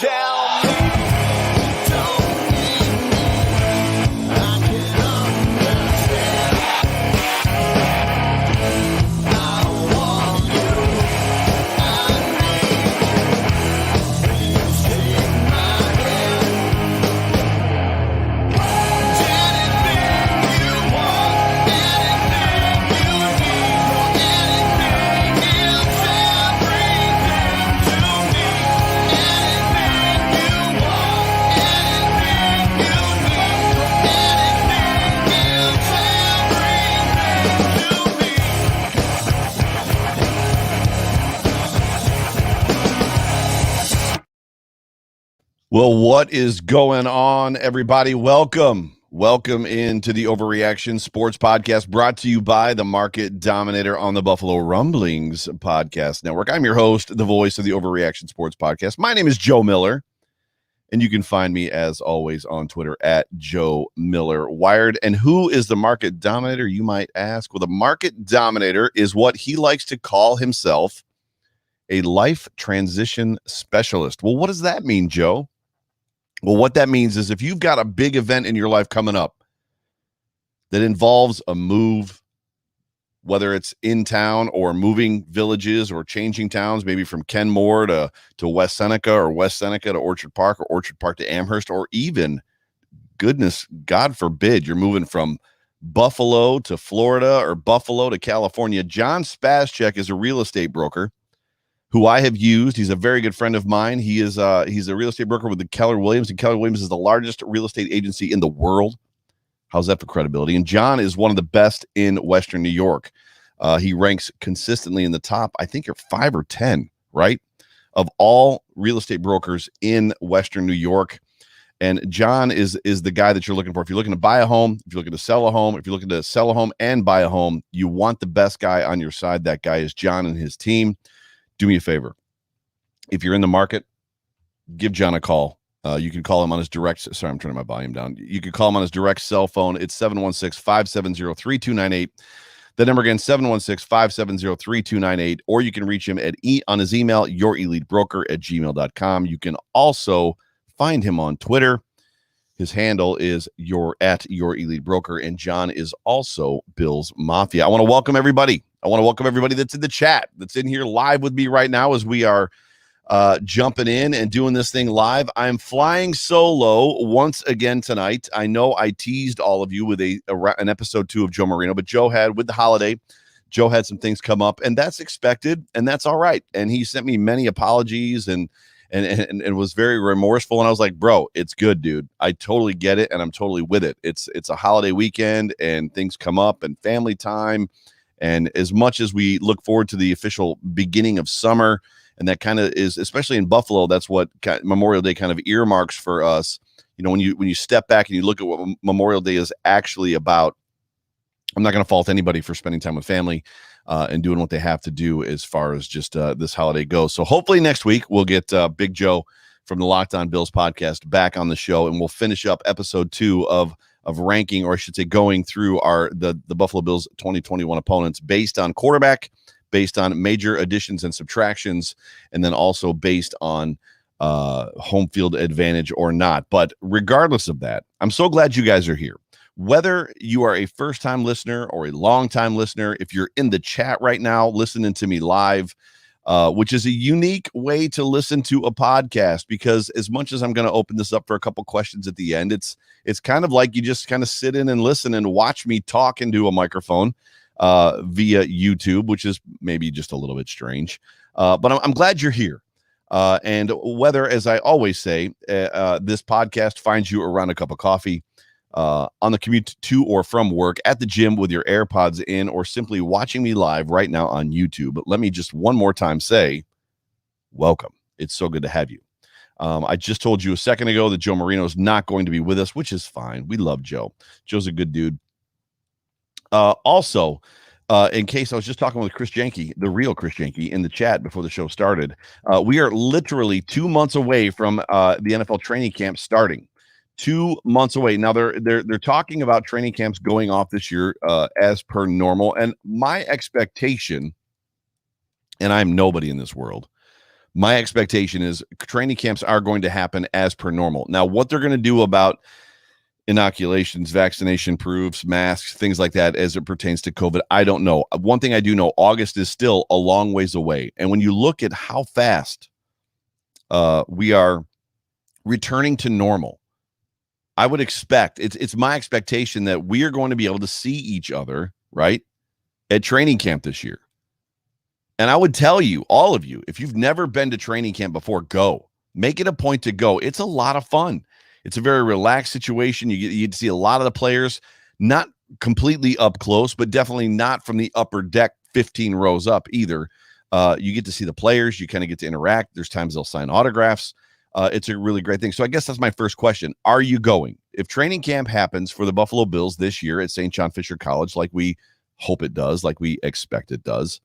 tell me you don't need me. I can understand. I want you. I need you. Please take my hand. Anything you want, anything you need, or anything, it's everything to me. Anything you want, anything you need, or anything, it's everything to me. Well, what is going on, everybody? Welcome into the Overreaction Sports Podcast, brought to you by the Market Dominator on the Buffalo Rumblings Podcast Network. I'm your host, the voice of the Overreaction Sports Podcast. My name is Joe Miller, and you can find me, as always, on Twitter at Joe Miller Wired. And who is the Market Dominator, you might ask? Well, the Market Dominator is what he likes to call himself, a life transition specialist. Well, what does that mean, Joe? Well, what that means is if you've got a big event in your life coming up that involves a move, whether it's in town or moving villages or changing towns, maybe from Kenmore to West Seneca, or West Seneca to Orchard Park, or Orchard Park to Amherst, or even, goodness, God forbid, you're moving from Buffalo to Florida or Buffalo to California. John Spascheck is a real estate broker who I have used. He's a very good friend of mine. He's a real estate broker with the Keller Williams, and Keller Williams is the largest real estate agency in the world. How's that for credibility? And John is one of the best in Western New York. He ranks consistently in the top, I think, you're 5 or 10, right, of all real estate brokers in Western New York. And John is the guy that you're looking for. If you're looking to buy a home, if you're looking to sell a home, if you're looking to sell a home and buy a home, you want the best guy on your side. That guy is John and his team. Do me a favor. If you're in the market, give John a call. You can call him on his direct. Sorry, I'm turning my volume down. You can call him on his direct cell phone. It's 716-570-3298. The number again, 716-570-3298. Or you can reach him on his email, yourelitebroker@gmail.com. You can also find him on Twitter. His handle is @yourelitebroker, and John is also Bill's Mafia. I want to welcome everybody. That's in the chat, that's in here live with me right now as we are jumping in and doing this thing live. I'm flying solo once again tonight. I know I teased all of you with an episode 2 of Joe Marino, but Joe had some things come up, and that's expected, and that's all right. And he sent me many apologies and was very remorseful. And I was like, bro, it's good, dude. I totally get it, and I'm totally with it. It's a holiday weekend, and things come up, and family time. And as much as we look forward to the official beginning of summer, and that kind of is, especially in Buffalo, that's what Memorial Day kind of earmarks for us. You know, when you step back and you look at what Memorial Day is actually about, I'm not going to fault anybody for spending time with family and doing what they have to do as far as just this holiday goes. So hopefully next week we'll get Big Joe from the Locked On Bills podcast back on the show, and we'll finish up episode 2 of ranking, or I should say going through the Buffalo Bills 2021 opponents based on quarterback, based on major additions and subtractions, and then also based on home field advantage or not. But regardless of that, I'm so glad you guys are here. Whether you are a first-time listener or a long-time listener, if you're in the chat right now listening to me live, which is a unique way to listen to a podcast, because as much as I'm going to open this up for a couple questions at the end, it's kind of like you just kind of sit in and listen and watch me talk into a microphone via YouTube, which is maybe just a little bit strange. But I'm glad you're here. And whether, as I always say, this podcast finds you around a cup of coffee, on the commute to or from work, at the gym with your AirPods in, or simply watching me live right now on YouTube. But let me just one more time say, welcome. It's so good to have you. I just told you a second ago that Joe Marino is not going to be with us, which is fine. We love Joe. Joe's a good dude. Also, in case I was just talking with Chris Jenke, the real Chris Jenke, in the chat before the show started, we are literally 2 months away from the NFL training camp starting. 2 months away. Now they're talking about training camps going off this year as per normal. And my expectation, and I'm nobody in this world, My expectation is training camps are going to happen as per normal. Now, what they're going to do about inoculations, vaccination proofs, masks, things like that as it pertains to COVID, I don't know. One thing I do know, August is still a long ways away. And when you look at how fast we are returning to normal, I would expect, it's my expectation that we are going to be able to see each other, right, at training camp this year. And I would tell you, all of you, if you've never been to training camp before, go. Make it a point to go. It's a lot of fun. It's a very relaxed situation. You get to see a lot of the players, not completely up close, but definitely not from the upper deck 15 rows up either. You get to see the players. You kind of get to interact. There's times they'll sign autographs. It's a really great thing. So I guess that's my first question. Are you going? If training camp happens for the Buffalo Bills this year at St. John Fisher College, like we hope it does, like we expect it does,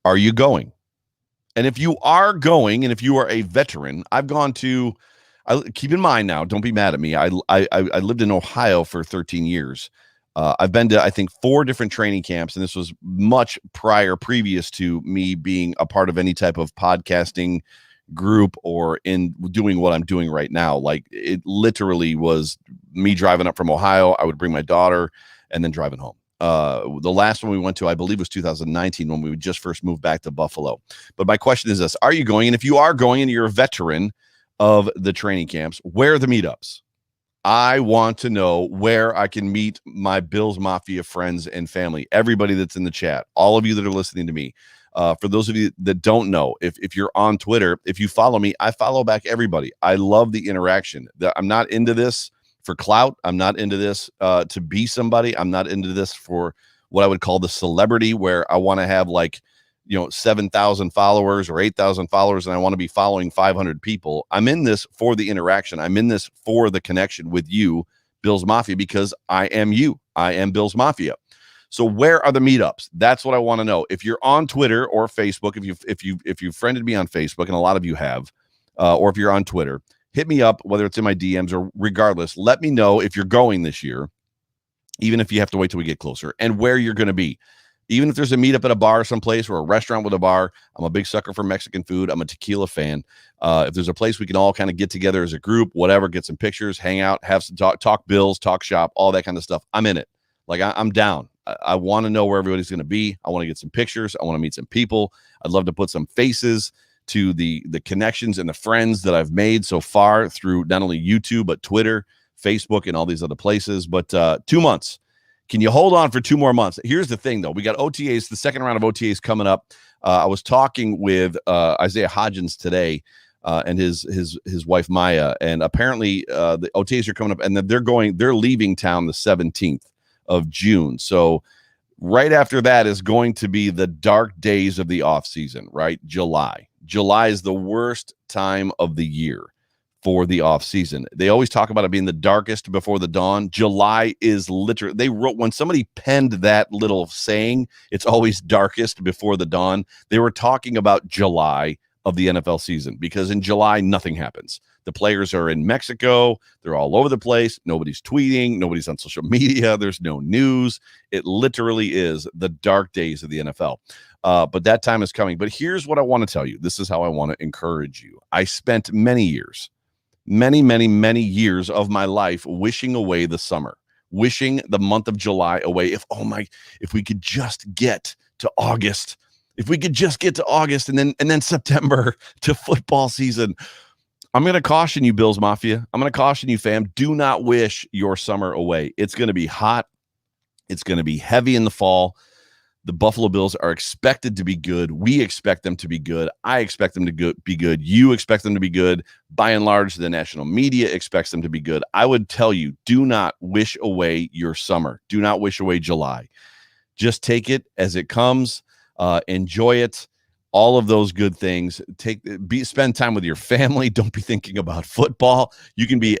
are you going? And if you are going, and if you are a veteran, I've gone to, keep in mind now, don't be mad at me. I lived in Ohio for 13 years. I've been to, I think, 4 different training camps, and this was much previous to me being a part of any type of podcasting group or in doing what I'm doing right now. Like, it literally was me driving up from Ohio. I would bring my daughter and then driving home. The last one we went to, I believe, was 2019 when we just first moved back to Buffalo. But my question is this: are you going? And if you are going and you're a veteran of the training camps, where are the meetups? I want to know where I can meet my Bills Mafia friends and family, everybody that's in the chat, all of you that are listening to me. For those of you that don't know, if you're on Twitter, if you follow me, I follow back everybody. I love the interaction. I'm not into this for clout. I'm not into this to be somebody. I'm not into this for what I would call the celebrity, where I want to have 7,000 followers or 8,000 followers, and I want to be following 500 people. I'm in this for the interaction. I'm in this for the connection with you, Bills Mafia, because I am you. I am Bills Mafia. So where are the meetups? That's what I want to know. If you're on Twitter or Facebook, if you've friended me on Facebook, and a lot of you have, or if you're on Twitter, hit me up, whether it's in my DMs or regardless. Let me know if you're going this year, even if you have to wait till we get closer, and where you're going to be. Even if there's a meetup at a bar someplace or a restaurant with a bar, I'm a big sucker for Mexican food. I'm a tequila fan. If there's a place we can all kind of get together as a group, whatever, get some pictures, hang out, have some talk Bills, talk shop, all that kind of stuff, I'm in it. Like, I'm down. I want to know where everybody's going to be. I want to get some pictures. I want to meet some people. I'd love to put some faces to the connections and the friends that I've made so far through not only YouTube, but Twitter, Facebook, and all these other places. But 2 months. Can you hold on for 2 more months? Here's the thing, though. We got OTAs, the second round of OTAs coming up. I was talking with Isaiah Hodgins today and his wife, Maya, and apparently the OTAs are coming up, and they're leaving town the 17th of June. So right after that is going to be the dark days of the offseason, right? July. July is the worst time of the year for the offseason. They always talk about it being the darkest before the dawn. July is literally, they wrote, when somebody penned that little saying, it's always darkest before the dawn, they were talking about July of the NFL season, because in July, nothing happens. The players are in Mexico. They're all over the place. Nobody's tweeting. Nobody's on social media. There's no news. It literally is the dark days of the NFL. But that time is coming. But here's what I want to tell you. This is how I want to encourage you. I spent many years of my life wishing away the summer, wishing the month of July away. If we could just get to August, and then September to football season. I'm going to caution you, Bills Mafia. I'm going to caution you, fam. Do not wish your summer away. It's going to be hot. It's going to be heavy in the fall. The Buffalo Bills are expected to be good. We expect them to be good. I expect them to be good. You expect them to be good. By and large, the national media expects them to be good. I would tell you, do not wish away your summer. Do not wish away July. Just take it as it comes. Enjoy it. All of those good things. Spend time with your family. Don't be thinking about football. You can be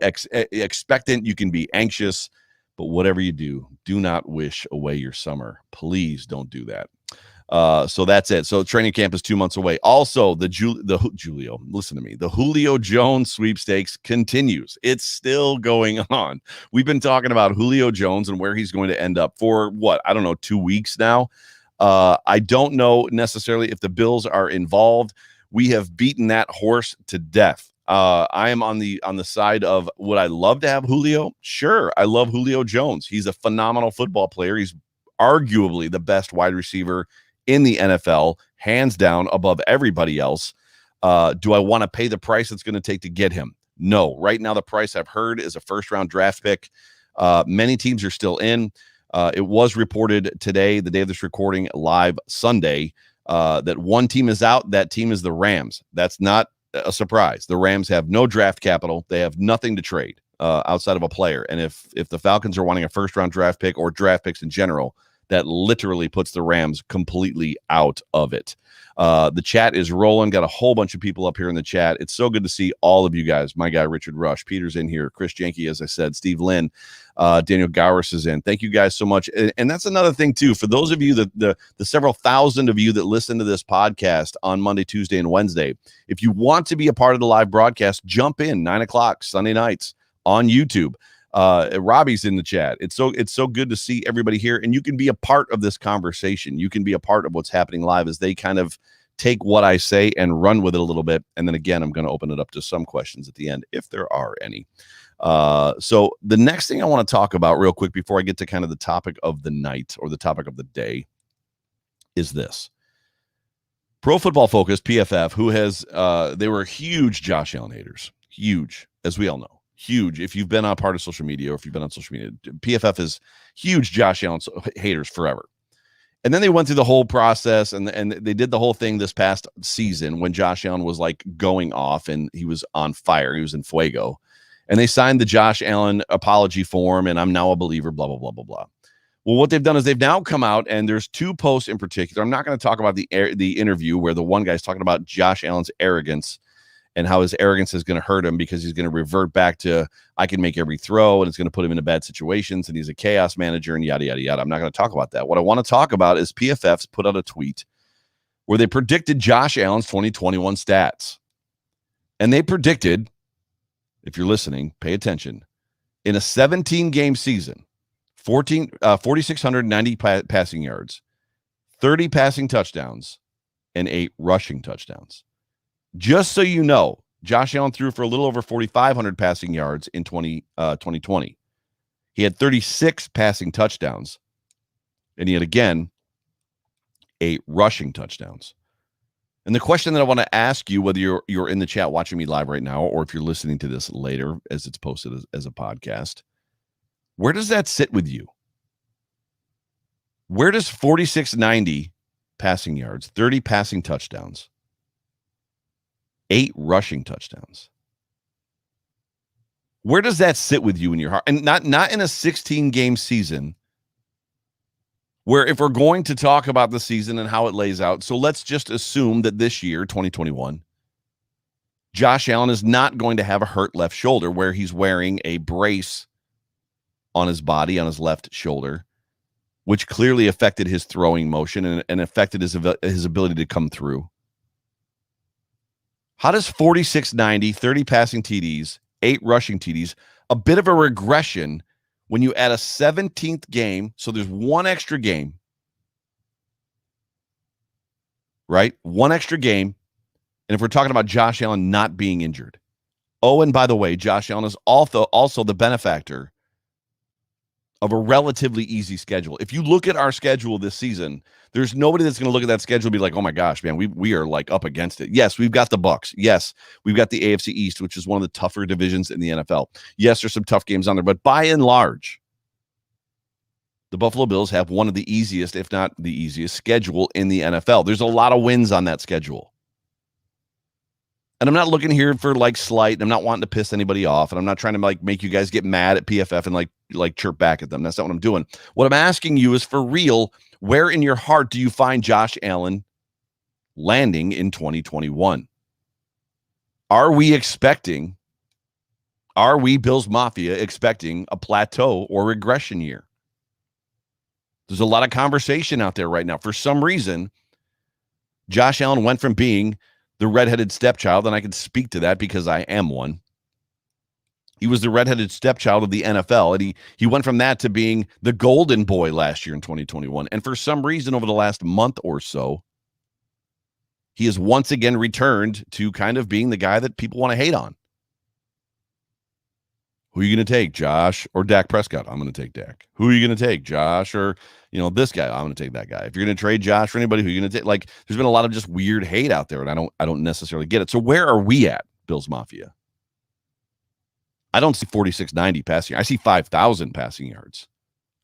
expectant. You can be anxious. But whatever you do, do not wish away your summer. Please don't do that. So that's it. So training camp is 2 months away. Also, Julio, listen to me. The Julio Jones sweepstakes continues. It's still going on. We've been talking about Julio Jones and where he's going to end up for 2 weeks now. I don't know necessarily if the Bills are involved. We have beaten that horse to death. I am on the side of, would I love to have Julio? Sure. I love Julio Jones. He's a phenomenal football player. He's arguably the best wide receiver in the NFL, hands down above everybody else. Do I want to pay the price it's going to take to get him? No. Right now, the price I've heard is a first-round draft pick. Many teams are still in. It was reported today, the day of this recording, live Sunday, that one team is out. That team is the Rams. That's not a surprise. The Rams have no draft capital. They have nothing to trade outside of a player. And if the Falcons are wanting a first-round draft pick or draft picks in general, that literally puts the Rams completely out of it. The chat is rolling. Got a whole bunch of people up here in the chat. It's so good to see all of you guys. My guy, Richard Rush. Peter's in here. Chris Janke, as I said. Steve Lynn. Daniel Gowers is in. Thank you guys so much. And that's another thing, too. For those of you, the several thousand of you that listen to this podcast on Monday, Tuesday, and Wednesday, if you want to be a part of the live broadcast, jump in 9 o'clock Sunday nights on YouTube. Robbie's in the chat. It's so good to see everybody here, and you can be a part of this conversation. You can be a part of what's happening live as they kind of take what I say and run with it a little bit. And then again, I'm going to open it up to some questions at the end, if there are any. So the next thing I want to talk about real quick before I get to kind of the topic of the night or the topic of the day is this. Pro Football Focus, PFF, who has, they were huge Josh Allen haters, huge, as we all know. Huge. If you've been on part of social media or if you've been on social media, PFF is huge Josh Allen haters forever. And then they went through the whole process and they did the whole thing this past season when Josh Allen was like going off and he was on fire. He was in fuego. And they signed the Josh Allen apology form and I'm now a believer, blah, blah, blah, blah, blah. Well, what they've done is they've now come out and there's two posts in particular. I'm not going to talk about the interview where the one guy's talking about Josh Allen's arrogance and how his arrogance is going to hurt him because he's going to revert back to, I can make every throw and it's going to put him into bad situations and he's a chaos manager and yada, yada, yada. I'm not going to talk about that. What I want to talk about is PFF's put out a tweet where they predicted Josh Allen's 2021 stats. And they predicted, if you're listening, pay attention, in a 17-game season, 4,690 passing yards, 30 passing touchdowns, and 8 rushing touchdowns. Just so you know, Josh Allen threw for a little over 4,500 passing yards in 2020. He had 36 passing touchdowns, and he had, again, 8 rushing touchdowns. And the question that I want to ask you, whether you're in the chat watching me live right now or if you're listening to this later as it's posted as a podcast, where does that sit with you? Where does 4,690 passing yards, 30 passing touchdowns, 8 rushing touchdowns. Where does that sit with you in your heart? And not in a 16-game season where if we're going to talk about the season and how it lays out, so let's just assume that this year, 2021, Josh Allen is not going to have a hurt left shoulder where he's wearing a brace on his body, on his left shoulder, which clearly affected his throwing motion and affected his ability to come through. How does 4,690, 30 passing TDs, 8 rushing TDs, a bit of a regression when you add a 17th game, so there's one extra game, right? One extra game. And if we're talking about Josh Allen not being injured. Oh, and by the way, Josh Allen is also the benefactor of a relatively easy schedule. If you look at our schedule this season, there's nobody that's going to look at that schedule and be like, oh my gosh, man, we are like up against it. Yes, we've got the Bucs. Yes, we've got the AFC East, which is one of the tougher divisions in the NFL. Yes, there's some tough games on there, but by and large, the Buffalo Bills have one of the easiest, if not the easiest, schedule in the NFL. There's a lot of wins on that schedule. And I'm not looking here for like slight. And I'm not wanting to piss anybody off. And I'm not trying to like make you guys get mad at PFF and like chirp back at them. That's not what I'm doing. What I'm asking you is, for real, where in your heart do you find Josh Allen landing in 2021? Are we Bills Mafia expecting a plateau or regression year? There's a lot of conversation out there right now. For some reason, Josh Allen went from being the redheaded stepchild, and I can speak to that because I am one. He was the redheaded stepchild of the NFL, and he went from that to being the golden boy last year in 2021. And for some reason, over the last month or so, he has once again returned to kind of being the guy that people want to hate on. Who are you going to take, Josh or Dak Prescott? I'm going to take Dak. Who are you going to take, Josh or, this guy? I'm going to take that guy. If you're going to trade Josh for anybody, who are you going to take? Like, there's been a lot of just weird hate out there, and I don't necessarily get it. So where are we at, Bills Mafia? I don't see 4690 passing. I see 5,000 passing yards.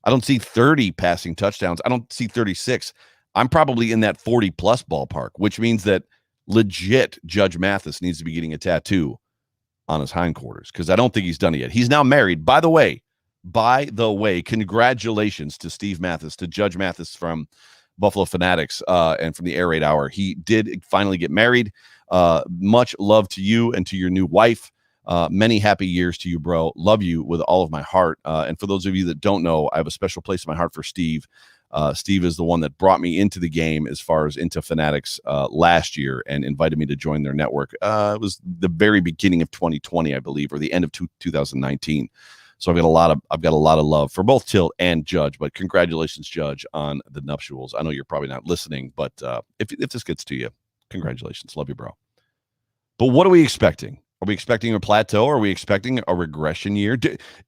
I don't see 30 passing touchdowns. I don't see 36. I'm probably in that 40-plus ballpark, which means that legit Judge Mathis needs to be getting a tattoo on his hindquarters, because I don't think he's done it yet. He's now married. By the way, congratulations to Steve Mathis, to Judge Mathis from Buffalo Fanatics and from the Air Raid Hour. He did finally get married. Much love to you and to your new wife. Many happy years to you, bro. Love you with all of my heart. And for those of you that don't know, I have a special place in my heart for Steve. Steve is the one that brought me into the game as far as into Fanatics last year and invited me to join their network. It was the very beginning of 2020, I believe, or the end of 2019. So I've got a lot of love for both Tilt and Judge. But congratulations, Judge, on the nuptials. I know you're probably not listening, but if this gets to you, congratulations. Love you, bro. But what are we expecting? Are we expecting a plateau? Are we expecting a regression year?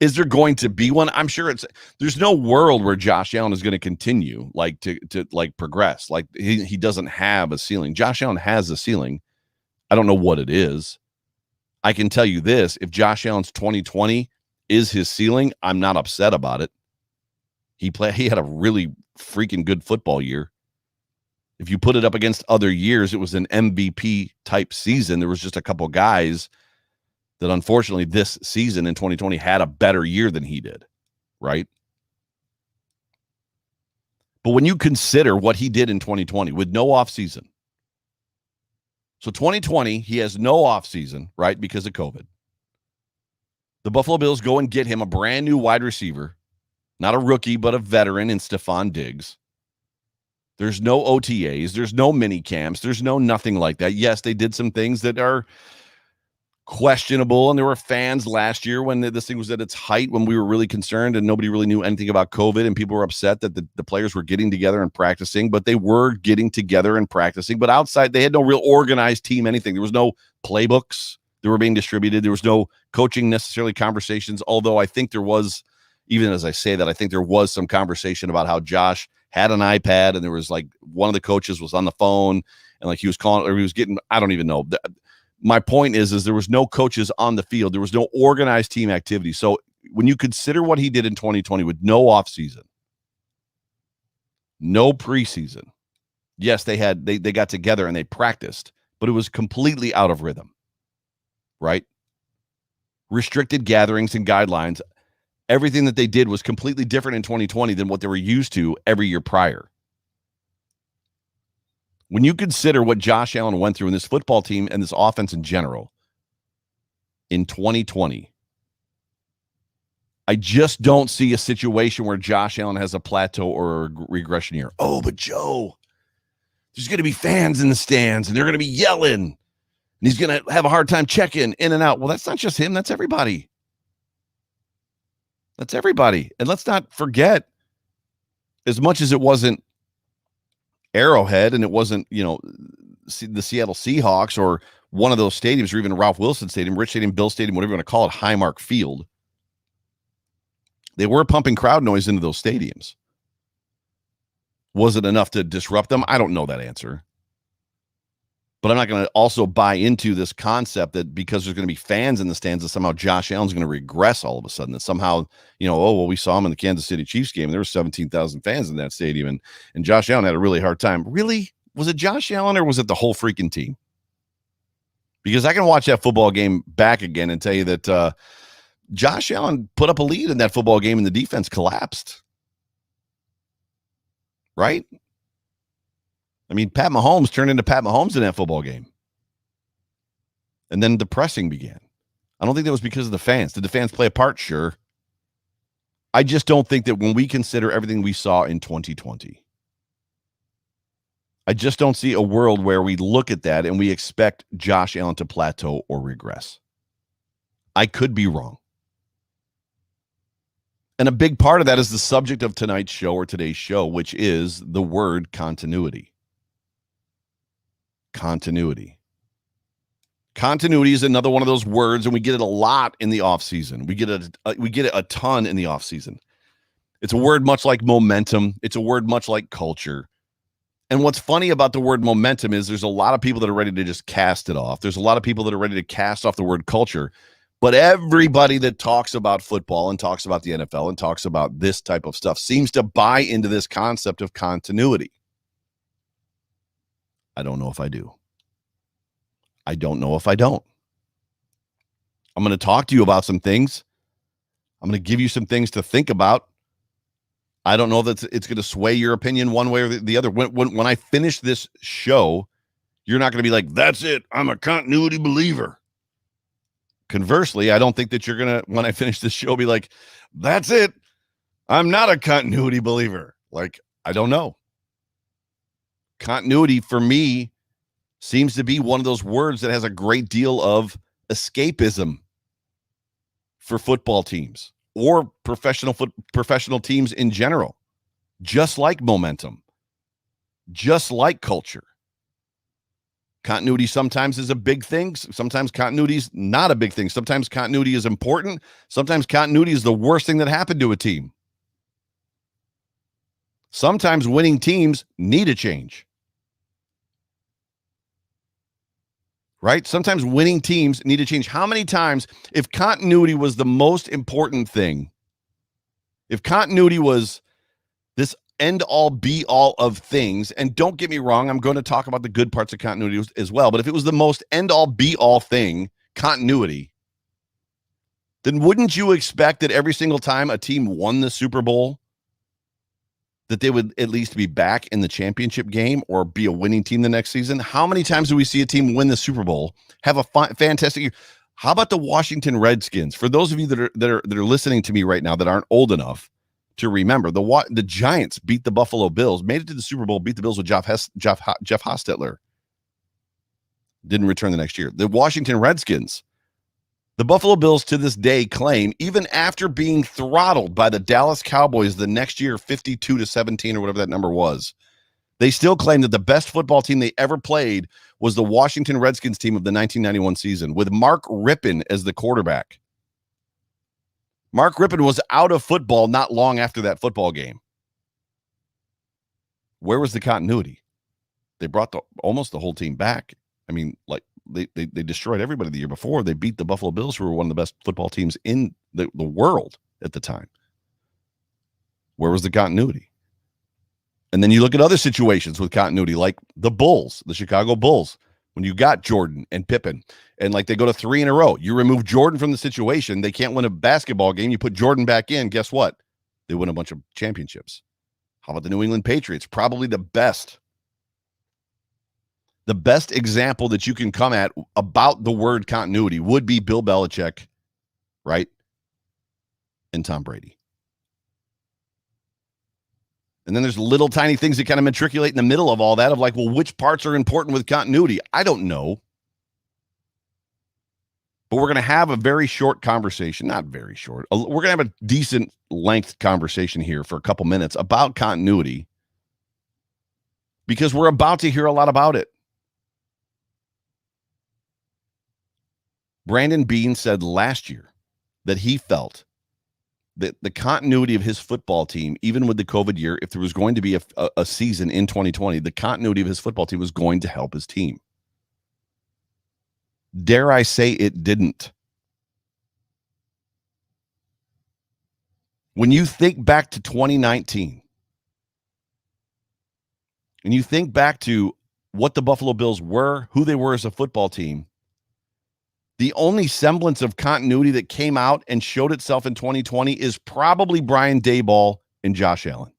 Is there going to be one? I'm sure there's no world where Josh Allen is going to continue to progress. Like he doesn't have a ceiling. Josh Allen has a ceiling. I don't know what it is. I can tell you this: if Josh Allen's 2020 is his ceiling, I'm not upset about it. He had a really freaking good football year. If you put it up against other years, it was an MVP type season. There was just a couple guys that unfortunately this season in 2020 had a better year than he did, right? But when you consider what he did in 2020 with no offseason, so 2020, he has no offseason, right, because of COVID. The Buffalo Bills go and get him a brand new wide receiver, not a rookie, but a veteran in Stephon Diggs. There's no OTAs. There's no mini camps. There's no nothing like that. Yes, they did some things that are questionable, and there were fans last year when this thing was at its height, when we were really concerned and nobody really knew anything about COVID, and people were upset that the players were getting together and practicing, but they were getting together and practicing. But outside, they had no real organized team, anything. There was no playbooks that were being distributed. There was no coaching necessarily conversations, although I think there was, even as I say that, I think there was some conversation about how Josh had an iPad, and there was like one of the coaches was on the phone, and like he was calling, or he was getting, I don't even know. My point is there was no coaches on the field. There was no organized team activity. So when you consider what he did in 2020 with no offseason, no preseason, yes, they got together and they practiced, but it was completely out of rhythm, right? Restricted gatherings and guidelines. Everything that they did was completely different in 2020 than what they were used to every year prior. When you consider what Josh Allen went through in this football team and this offense in general in 2020, I just don't see a situation where Josh Allen has a plateau or a regression year. Oh, but Joe, there's going to be fans in the stands and they're going to be yelling and he's going to have a hard time checking in and out. Well, that's not just him. That's everybody. That's everybody. And let's not forget, as much as it wasn't Arrowhead and it wasn't, the Seattle Seahawks or one of those stadiums, or even Ralph Wilson Stadium, Rich Stadium, Bill Stadium, whatever you want to call it, Highmark Field, they were pumping crowd noise into those stadiums. Was it enough to disrupt them? I don't know that answer. But I'm not going to also buy into this concept that because there's going to be fans in the stands that somehow Josh Allen's going to regress all of a sudden, that somehow, we saw him in the Kansas City Chiefs game. There were 17,000 fans in that stadium, and Josh Allen had a really hard time. Really? Was it Josh Allen or was it the whole freaking team? Because I can watch that football game back again and tell you that Josh Allen put up a lead in that football game and the defense collapsed. Right? I mean, Pat Mahomes turned into Pat Mahomes in that football game. And then the pressing began. I don't think that was because of the fans. Did the fans play a part? Sure. I just don't think that when we consider everything we saw in 2020, I just don't see a world where we look at that and we expect Josh Allen to plateau or regress. I could be wrong. And a big part of that is the subject of tonight's show or today's show, which is the word continuity. continuity. Continuity is another one of those words, and we get it a lot in the offseason. We get it a ton in the offseason. It's a word much like momentum. It's a word much like culture. And what's funny about the word momentum is there's a lot of people that are ready to just cast it off. There's a lot of people that are ready to cast off the word culture. But everybody that talks about football and talks about the NFL and talks about this type of stuff seems to buy into this concept of continuity. I don't know if I do. I don't know if I don't. I'm going to talk to you about some things. I'm going to give you some things to think about. I don't know that it's going to sway your opinion one way or the other. When I finish this show, you're not going to be like, that's it, I'm a continuity believer. Conversely, I don't think that you're going to, when I finish this show, be like, that's it, I'm not a continuity believer. Like, I don't know. Continuity for me seems to be one of those words that has a great deal of escapism for football teams or professional teams in general, just like momentum, just like culture. Continuity sometimes is a big thing. Sometimes continuity is not a big thing. Sometimes continuity is important. Sometimes continuity is the worst thing that happened to a team. Sometimes winning teams need a change. Right? Sometimes winning teams need to change. How many times, if continuity was the most important thing, if continuity was this end all be all of things, and don't get me wrong, I'm going to talk about the good parts of continuity as well, but if it was the most end all be all thing, continuity, then wouldn't you expect that every single time a team won the Super Bowl, that they would at least be back in the championship game or be a winning team the next season? How many times do we see a team win the Super Bowl, have a fantastic year? How about the Washington Redskins? For those of you that are listening to me right now that aren't old enough to remember, the Giants beat the Buffalo Bills, made it to the Super Bowl, beat the Bills with Jeff Hostetler. Didn't return the next year. The Washington Redskins, the Buffalo Bills to this day claim, even after being throttled by the Dallas Cowboys the next year, 52-17 or whatever that number was, they still claim that the best football team they ever played was the Washington Redskins team of the 1991 season with Mark Rippon as the quarterback. Mark Rippon was out of football not long after that football game. Where was the continuity? They brought almost the whole team back. I mean, like, They destroyed everybody the year before. They beat the Buffalo Bills, who were one of the best football teams in the world at the time. Where was the continuity? And then you look at other situations with continuity, like the Bulls, the Chicago Bulls, when you got Jordan and Pippen, and like they go to 3 in a row. You remove Jordan from the situation. They can't win a basketball game. You put Jordan back in. Guess what? They win a bunch of championships. How about the New England Patriots? Probably the best. The best example that you can come at about the word continuity would be Bill Belichick, right? And Tom Brady. And then there's little tiny things that kind of matriculate in the middle of all that of like, well, which parts are important with continuity? I don't know. But we're going to have a very short conversation, not very short. We're going to have a decent length conversation here for a couple minutes about continuity because we're about to hear a lot about it. Brandon Beane said last year that he felt that the continuity of his football team, even with the COVID year, if there was going to be a season in 2020, the continuity of his football team was going to help his team. Dare I say it didn't? When you think back to 2019, and you think back to what the Buffalo Bills were, who they were as a football team, the only semblance of continuity that came out and showed itself in 2020 is probably Brian Daboll and Josh Allen.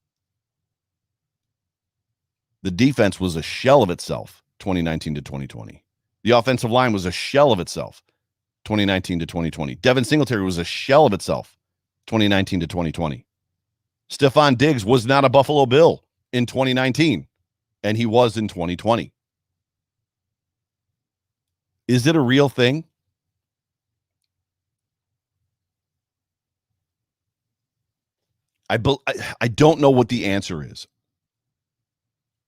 The defense was a shell of itself, 2019 to 2020. The offensive line was a shell of itself, 2019 to 2020. Devin Singletary was a shell of itself, 2019 to 2020. Stephon Diggs was not a Buffalo Bill in 2019, and he was in 2020. Is it a real thing? I don't know what the answer is.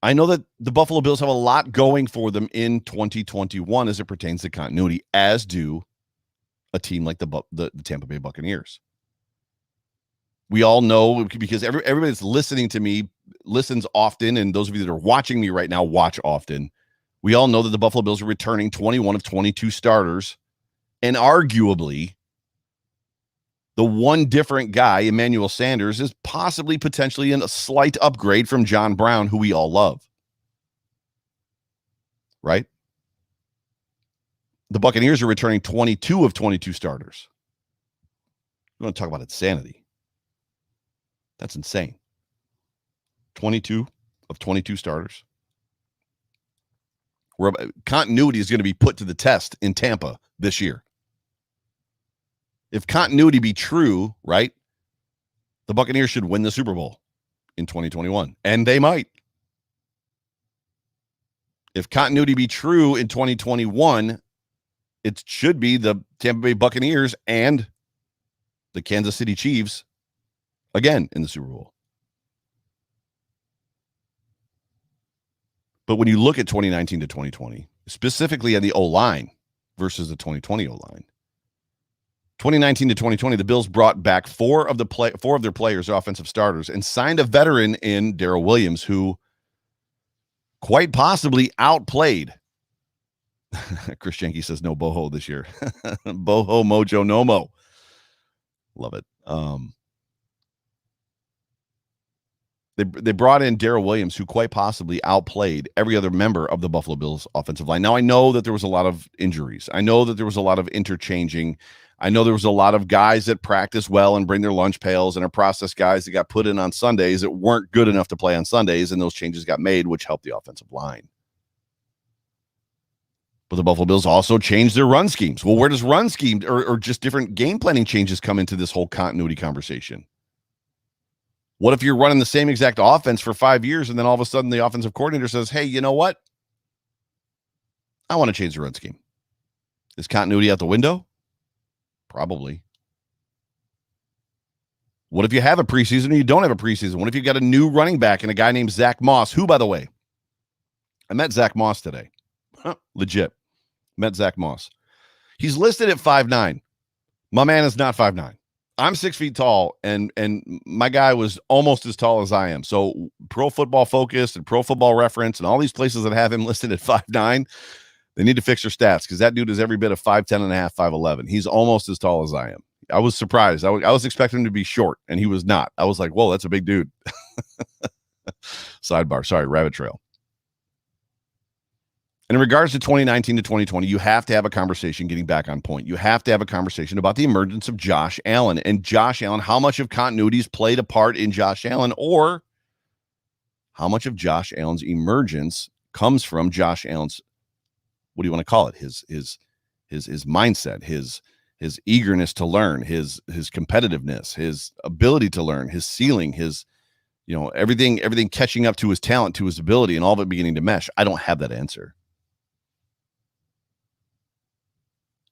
I know that the Buffalo Bills have a lot going for them in 2021 as it pertains to continuity, as do a team like the Tampa Bay Buccaneers. We all know, because everybody that's listening to me listens often, and those of you that are watching me right now watch often. We all know that the Buffalo Bills are returning 21 of 22 starters, and arguably the one different guy, Emmanuel Sanders, is possibly potentially a slight upgrade from John Brown, who we all love. Right? The Buccaneers are returning 22 of 22 starters. You want to talk about insanity? That's insane. 22 of 22 starters. Continuity is going to be put to the test in Tampa this year. If continuity be true, right, the Buccaneers should win the Super Bowl in 2021, and they might. If continuity be true in 2021, it should be the Tampa Bay Buccaneers and the Kansas City Chiefs again in the Super Bowl. But when you look at 2019 to 2020, specifically on the O-line versus the 2020 O-line, 2019 to 2020, the Bills brought back four of their players, offensive starters, and signed a veteran in Darrell Williams, who quite possibly outplayed. Chris Jenke says no boho this year. Boho mojo nomo. Love it. They brought in Darrell Williams, who quite possibly outplayed every other member of the Buffalo Bills offensive line. Now, I know that there was a lot of injuries. I know that there was a lot of interchanging. I know there was a lot of guys that practice well and bring their lunch pails, and are process guys that got put in on Sundays that weren't good enough to play on Sundays, and those changes got made, which helped the offensive line. But the Buffalo Bills also changed their run schemes. Well, where does run scheme or just different game planning changes come into this whole continuity conversation? What if you're running the same exact offense for 5 years, and then all of a sudden the offensive coordinator says, hey, you know what? I want to change the run scheme. Is continuity out the window? Probably. What if you have a preseason or you don't have a preseason? What if you got a new running back and a guy named Zach Moss, who, by the way, I met Zach Moss today. Legit. Met Zach Moss. He's listed at 5'9". My man is not 5'9". I'm 6 feet tall, and my guy was almost as tall as I am. So Pro Football Focus and Pro Football Reference and all these places that have him listed at 5'9", they need to fix their stats, because that dude is every bit of 5'10 and a half, 5'11". He's almost as tall as I am. I was surprised. I was expecting him to be short, and he was not. I was like, whoa, that's a big dude. Sidebar. Sorry, rabbit trail. And in regards to 2019 to 2020, you have to have a conversation, getting back on point. You have to have a conversation about the emergence of Josh Allen. And Josh Allen, how much of continuity's played a part in Josh Allen, or how much of Josh Allen's emergence comes from Josh Allen's, what do you want to call it? His mindset, his eagerness to learn, his competitiveness, his ability to learn, his ceiling, his, everything catching up to his talent, to his ability, and all of it beginning to mesh. I don't have that answer.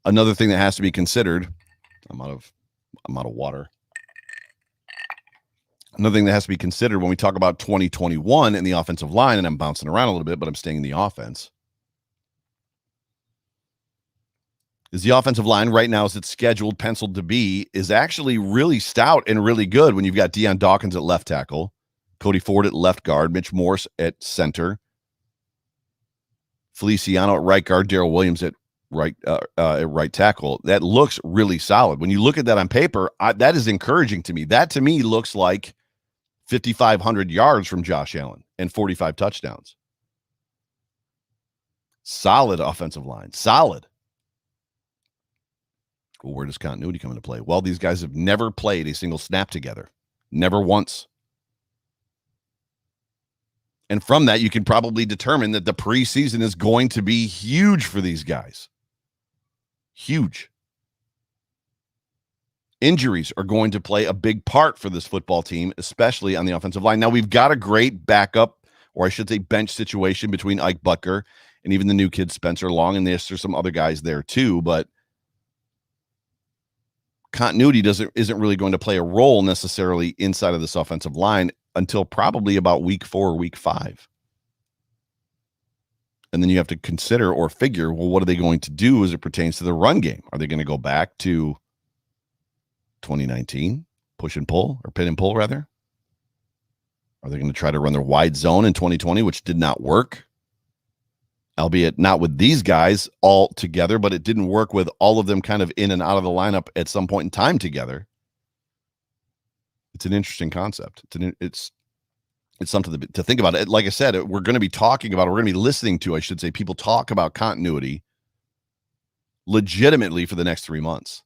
Another thing that has to be considered, I'm out of water. Another thing that has to be considered when we talk about 2021 in the offensive line, and I'm bouncing around a little bit, but I'm staying in the offense, is the offensive line right now, as it's scheduled, penciled to be, is actually really stout and really good when you've got Deion Dawkins at left tackle, Cody Ford at left guard, Mitch Morse at center, Feliciano at right guard, Darrell Williams at right tackle. That looks really solid. When you look at that on paper, that is encouraging to me. That to me looks like 5,500 yards from Josh Allen and 45 touchdowns. Solid offensive line. Solid. Well, where does continuity come into play? Well, these guys have never played a single snap together. Never once. And from that, you can probably determine that the preseason is going to be huge for these guys. Huge. Injuries are going to play a big part for this football team, especially on the offensive line. Now, we've got a great backup, or I should say bench situation, between Ike Butker and even the new kid Spencer Long, and there's some other guys there too, but continuity isn't really going to play a role necessarily inside of this offensive line until probably about week 4 or week 5. And then you have to consider or figure, well, what are they going to do as it pertains to the run game? Are they going to go back to 2019, push and pull, or pin and pull, rather? Are they going to try to run their wide zone in 2020, which did not work? Albeit not with these guys all together, but it didn't work with all of them kind of in and out of the lineup at some point in time together. It's an interesting concept. It's something to think about. Like I said, we're going to be talking about, we're going to be listening to, I should say, people talk about continuity legitimately for the next 3 months.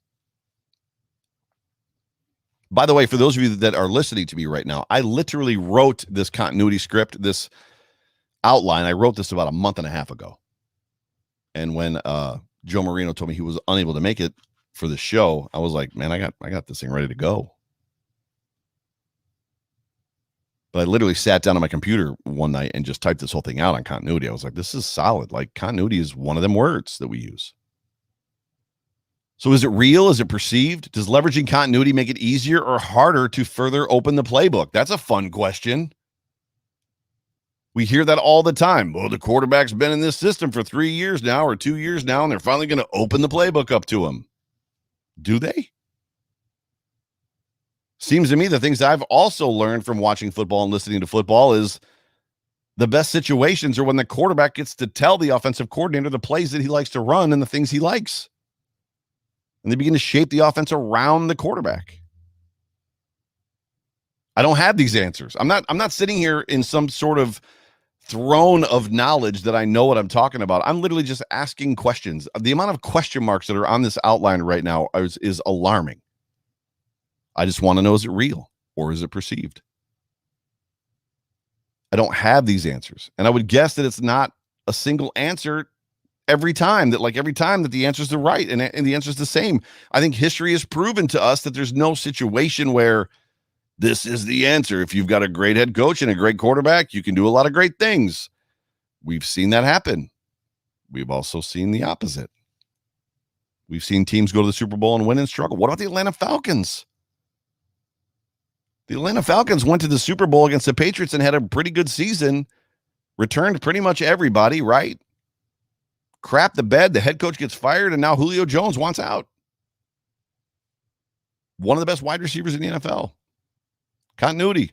By the way, for those of you that are listening to me right now, I literally wrote this continuity script, this outline. I wrote this about a month and a half ago. And when Joe Marino told me he was unable to make it for the show, I was like, man, I got this thing ready to go. But I literally sat down on my computer one night and just typed this whole thing out on continuity. I was like, this is solid. Like, continuity is one of them words that we use. So is it real? Is it perceived? Does leveraging continuity make it easier or harder to further open the playbook? That's a fun question. We hear that all the time. Well, the quarterback's been in this system for 3 years now or 2 years now, and they're finally going to open the playbook up to him. Do they? Seems to me the things I've also learned from watching football and listening to football is the best situations are when the quarterback gets to tell the offensive coordinator the plays that he likes to run and the things he likes. And they begin to shape the offense around the quarterback. I don't have these answers. I'm not sitting here in some sort of throne of knowledge that I know what I'm talking about. I'm literally just asking questions. The amount of question marks that are on this outline right now is alarming. I just want to know, is it real or is it perceived? I don't have these answers. And I would guess that it's not a single answer every time that the answers are right and the answer is the same. I think history has proven to us that there's no situation where this is the answer. If you've got a great head coach and a great quarterback, you can do a lot of great things. We've seen that happen. We've also seen the opposite. We've seen teams go to the Super Bowl and win and struggle. What about the Atlanta Falcons? The Atlanta Falcons went to the Super Bowl against the Patriots and had a pretty good season, returned pretty much everybody, right? Crap the bed, the head coach gets fired, and now Julio Jones wants out. One of the best wide receivers in the NFL. Continuity.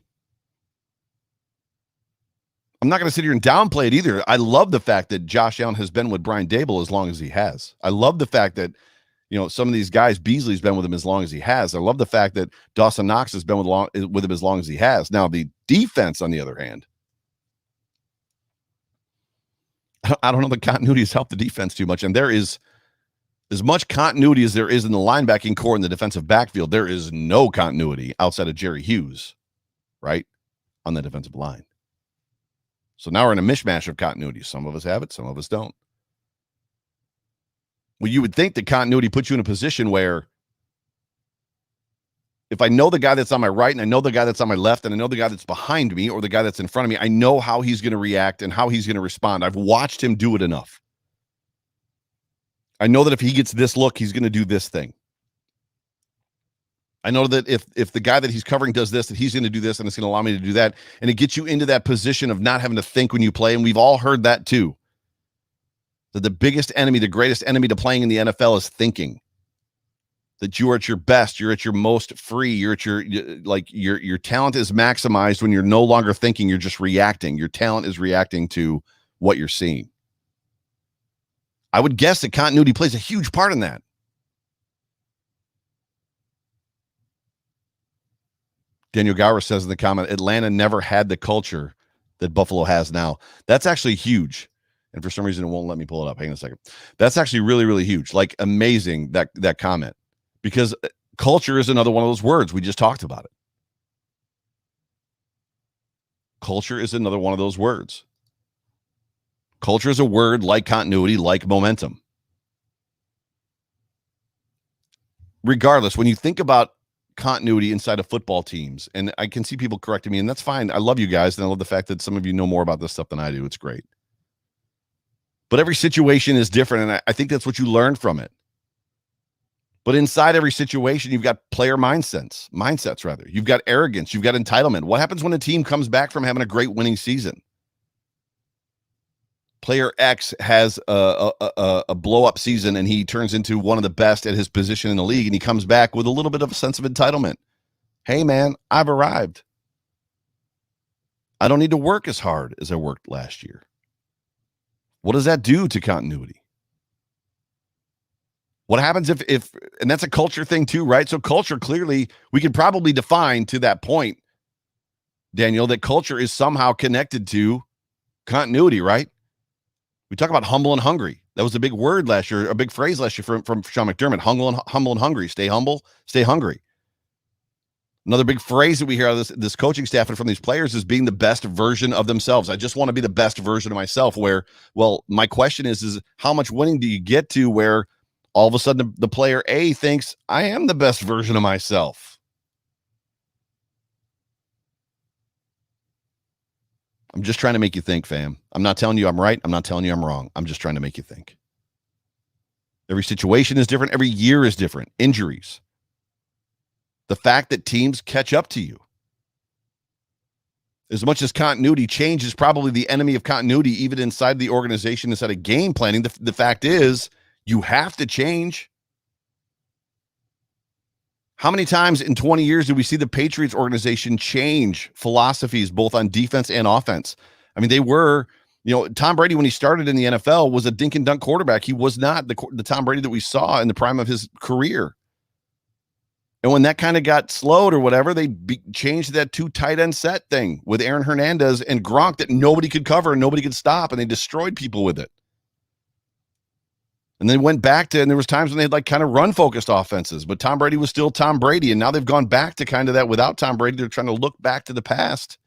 I'm not going to sit here and downplay it either. I love the fact that Josh Allen has been with Brian Daboll as long as he has. I love the fact that, some of these guys, Beasley's been with him as long as he has. I love the fact that Dawson Knox has been with him as long as he has. Now, the defense, on the other hand, I don't know that continuity has helped the defense too much. And there is as much continuity as there is in the linebacking core in the defensive backfield. There is no continuity outside of Jerry Hughes, right, on the defensive line. So now we're in a mishmash of continuity. Some of us have it, some of us don't. Well, you would think that continuity puts you in a position where if I know the guy that's on my right and I know the guy that's on my left and I know the guy that's behind me or the guy that's in front of me, I know how he's going to react and how he's going to respond. I've watched him do it enough. I know that if he gets this look, he's going to do this thing. I know that if the guy that he's covering does this, that he's going to do this and it's going to allow me to do that. And it gets you into that position of not having to think when you play. And we've all heard that too. That the biggest enemy, the greatest enemy to playing in the NFL is thinking. That you are at your best, you're at your most free, you're at your talent is maximized when you're no longer thinking, you're just reacting. Your talent is reacting to what you're seeing. I would guess that continuity plays a huge part in that. Daniel Gower says in the comment, Atlanta never had the culture that Buffalo has now. That's actually huge. And for some reason, it won't let me pull it up. Hang on a second. That's actually really, really huge. Like amazing, that comment. Because culture is another one of those words. We just talked about it. Culture is another one of those words. Culture is a word like continuity, like momentum. Regardless, when you think about continuity inside of football teams, and I can see people correcting me, and that's fine. I love you guys, and I love the fact that some of you know more about this stuff than I do. It's great. But every situation is different, and I think that's what you learn from it. But inside every situation, you've got player mindsets. You've got arrogance. You've got entitlement. What happens when a team comes back from having a great winning season? player X has a blow up season and he turns into one of the best at his position in the league, and he comes back with a little bit of a sense of entitlement. Hey, man, I've arrived. I don't need to work as hard as I worked last year. What does that do to continuity? What happens if and that's a culture thing too, right? So culture, clearly, we could probably define to that point, Daniel, that culture is somehow connected to continuity, right? We talk about humble and hungry. That was a big word last year, a big phrase last year from Sean McDermott. Humble and hungry. Stay humble, stay hungry. Another big phrase that we hear out of this coaching staff and from these players is being the best version of themselves. I just want to be the best version of myself. Where, well, my question is how much winning do you get to where all of a sudden the player A thinks I am the best version of myself? I'm just trying to make you think, fam. I'm not telling you I'm right. I'm not telling you I'm wrong. I'm just trying to make you think. Every situation is different. Every year is different. Injuries. The fact that teams catch up to you. As much as continuity, change is probably the enemy of continuity, even inside the organization, inside of game planning. The fact is, you have to change. How many times in 20 years did we see the Patriots organization change philosophies, both on defense and offense? I mean, they were, Tom Brady, when he started in the NFL, was a dink and dunk quarterback. He was not the Tom Brady that we saw in the prime of his career. And when that kind of got slowed or whatever, they changed that 2 tight end set thing with Aaron Hernandez and Gronk that nobody could cover and nobody could stop, and they destroyed people with it. And they went back to, and there was times when they had like kind of run-focused offenses, but Tom Brady was still Tom Brady, and now they've gone back to kind of that without Tom Brady. They're trying to look back to the past,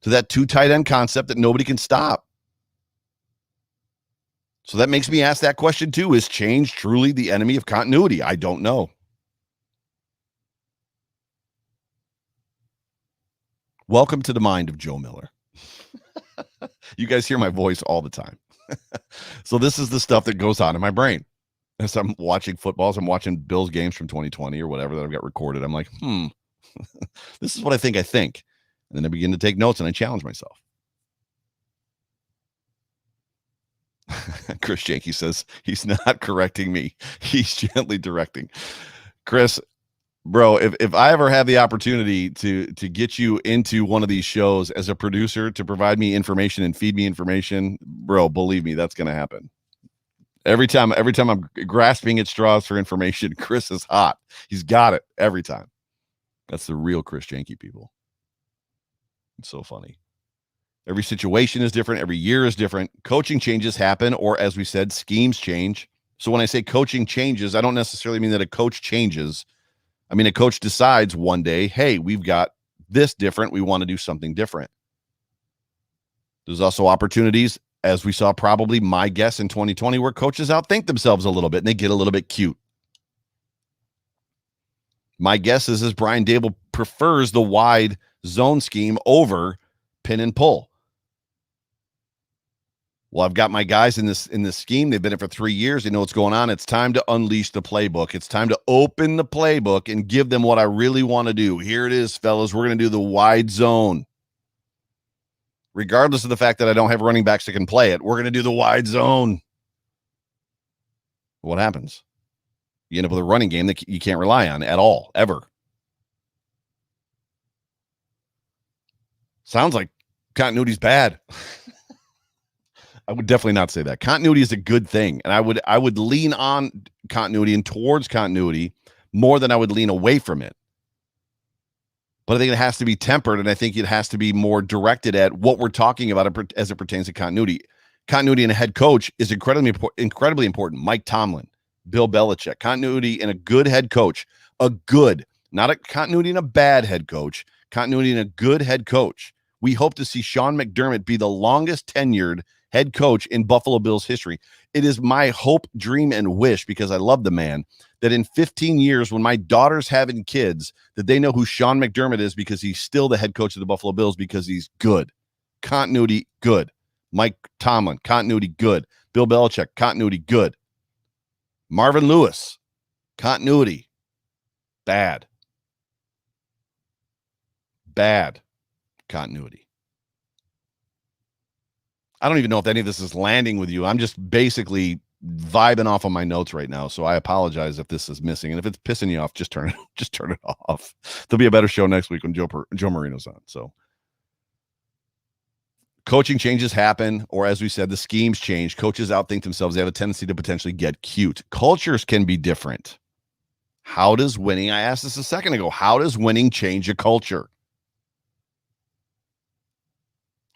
to that 2 tight end concept that nobody can stop. So that makes me ask that question too. Is change truly the enemy of continuity? I don't know. Welcome to the mind of Joe Miller. You guys hear my voice all the time. So this is the stuff that goes on in my brain. As I'm watching footballs, I'm watching Bills games from 2020 or whatever that I've got recorded. I'm like, this is what I think. And then I begin to take notes and I challenge myself. Chris Janke says he's not correcting me. He's gently directing. Chris, bro, if I ever have the opportunity to get you into one of these shows as a producer to provide me information and feed me information, bro, believe me, that's going to happen. Every time I'm grasping at straws for information, Chris is hot. He's got it every time. That's the real Chris Janke, people. It's so funny. Every situation is different. Every year is different. Coaching changes happen, or as we said, schemes change. So when I say coaching changes, I don't necessarily mean that a coach changes. I mean, a coach decides one day, hey, we've got this different. We want to do something different. There's also opportunities, as we saw probably my guess in 2020, where coaches outthink themselves a little bit and they get a little bit cute. My guess is Brian Dable prefers the wide zone scheme over pin and pull. Well, I've got my guys in this scheme. They've been in for 3 years. They know what's going on. It's time to unleash the playbook. It's time to open the playbook and give them what I really want to do. Here it is, fellas. We're going to do the wide zone. Regardless of the fact that I don't have running backs that can play it, we're going to do the wide zone. What happens? You end up with a running game that you can't rely on at all, ever. Sounds like continuity's bad. I would definitely not say that. Continuity is a good thing, and I would lean on continuity and towards continuity more than I would lean away from it. But I think it has to be tempered, and I think it has to be more directed at what we're talking about as it pertains to continuity. Continuity in a head coach is incredibly important. Mike Tomlin, Bill Belichick. Continuity in a good head coach, not a continuity in a bad head coach, continuity in a good head coach. We hope to see Sean McDermott be the longest tenured head coach in Buffalo Bills history. It is my hope, dream, and wish, because I love the man, that in 15 years, when my daughter's having kids, that they know who Sean McDermott is, because he's still the head coach of the Buffalo Bills, because he's good. Continuity, good. Mike Tomlin, continuity, good. Bill Belichick, continuity, good. Marvin Lewis, continuity, bad. Bad continuity. I don't even know if any of this is landing with you. I'm just basically vibing off on my notes right now, so I apologize if this is missing. And if it's pissing you off, just turn it off. There'll be a better show next week when Joe Marino's on. So coaching changes happen, or as we said, the schemes change. Coaches outthink themselves. They have a tendency to potentially get cute. Cultures can be different. How does winning, I asked this a second ago, how does winning change a culture?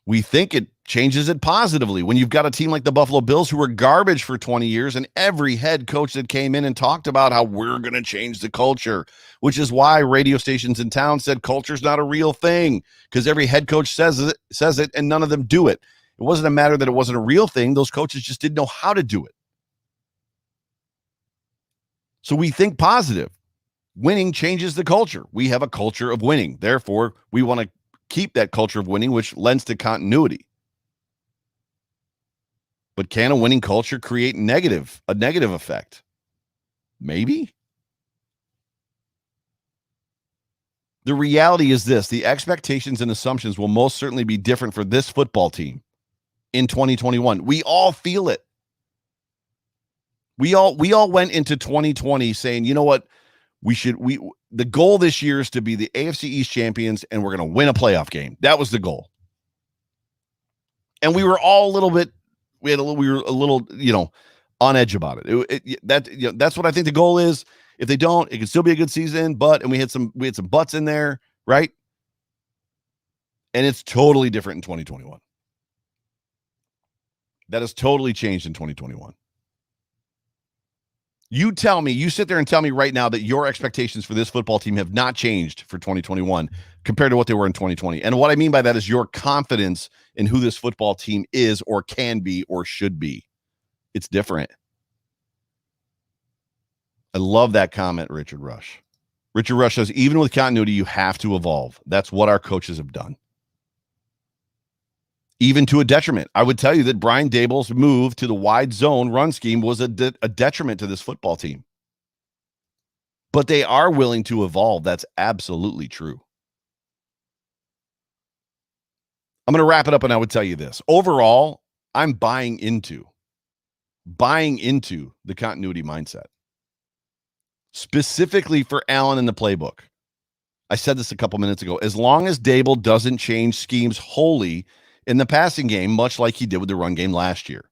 We think it changes it positively when you've got a team like the Buffalo Bills who were garbage for 20 years, and every head coach that came in and talked about how we're going to change the culture, which is why radio stations in town said culture's not a real thing, because every head coach says it and none of them do it. It wasn't a matter that it wasn't a real thing. Those coaches just didn't know how to do it. So we think positive. Winning changes the culture. We have a culture of winning. Therefore, we want to keep that culture of winning, which lends to continuity. But can a winning culture create a negative effect? Maybe. The reality is this: the expectations and assumptions will most certainly be different for this football team in 2021. We all feel it. We all went into 2020 saying, you know what? The goal this year is to be the AFC East champions, and we're going to win a playoff game. That was the goal. And we were all a little bit, we were a little, on edge about it. That's what I think the goal is. If they don't, it can still be a good season, and we had some butts in there, right? And it's totally different in 2021. That has totally changed in 2021. You sit there and tell me right now that your expectations for this football team have not changed for 2021 compared to what they were in 2020. And what I mean by that is your confidence in who this football team is or can be or should be. It's different. I love that comment, Richard Rush. Richard Rush says, even with continuity, you have to evolve. That's what our coaches have done. Even to a detriment. I would tell you that Brian Daboll's move to the wide zone run scheme was a detriment to this football team. But they are willing to evolve. That's absolutely true. I'm going to wrap it up, and I would tell you this. Overall, I'm buying into the continuity mindset. Specifically for Allen in the playbook. I said this a couple minutes ago. As long as Daboll doesn't change schemes wholly in the passing game, much like he did with the run game last year.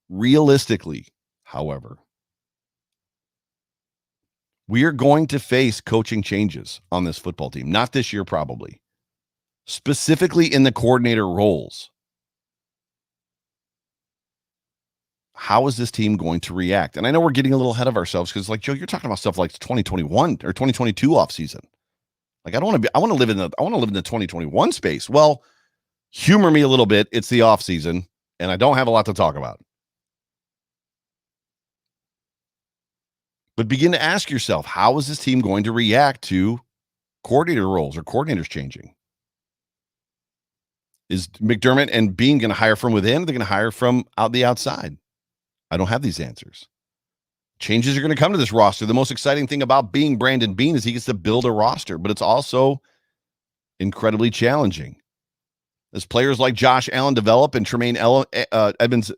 Realistically, however, we are going to face coaching changes on this football team. Not this year, probably. Specifically in the coordinator roles. How is this team going to react? And I know we're getting a little ahead of ourselves because, like, Joe, you're talking about stuff like 2021 or 2022 offseason. Like, I want to live in the 2021 space. Well, humor me a little bit. It's the offseason, and I don't have a lot to talk about. But begin to ask yourself, how is this team going to react to coordinator roles or coordinators changing? Is McDermott and Bean going to hire from within? Or are they going to hire from the outside? I don't have these answers. Changes are going to come to this roster. The most exciting thing about being Brandon Bean is he gets to build a roster, but it's also incredibly challenging. As players like Josh Allen develop and Tremaine Edmonds